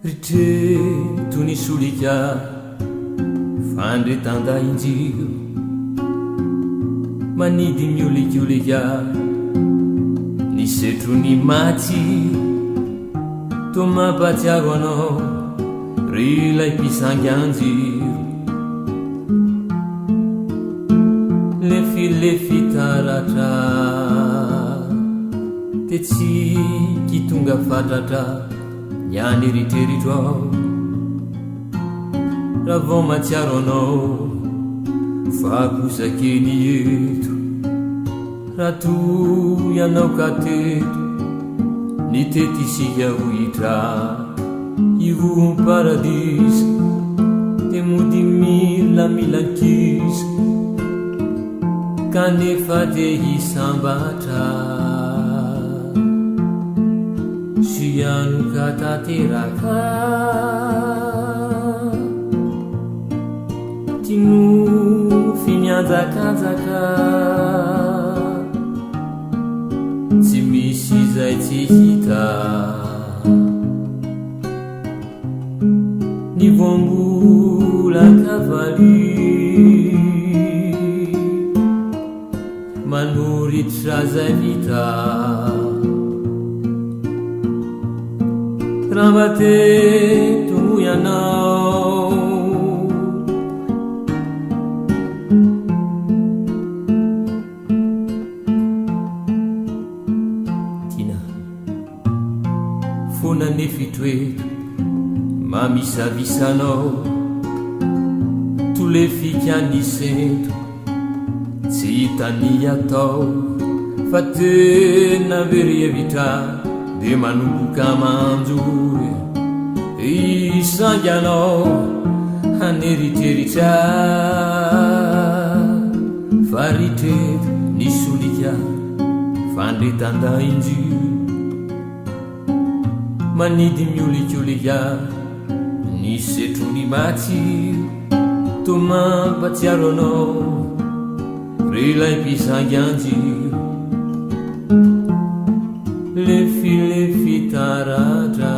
Ritreto ny solika fandretanda injiro manidy miolikolika ny setro ny maty to mampatsiaro anao rilay mpisangy anjiro lefilefi taratra te tsy kitonga fatratra niany ritreritro ao raha vao matsiaro anao fa kosakeny eto raha toy anao ka teto ny tetisika hohitra ivohon paradisa de mody mila milankisa kanefa de hisambatra siano ka tateraka tino fimianjakanjaka tsy misy zay tsy hita ny voambola kavaly manoritra zay vita raha mba teto ianao tina fona ne fitoeto mamisavisanao tole fikianisento tsy hitany atao fa tena verievitra de manomboka manjoe isangy anao haneritreritsa fa ritreto ny solika fandretanda injiro manidy miolikolika ny setro ny matsiro to mampatsiaro anao relay mpisangy anjiro lefilefi taratra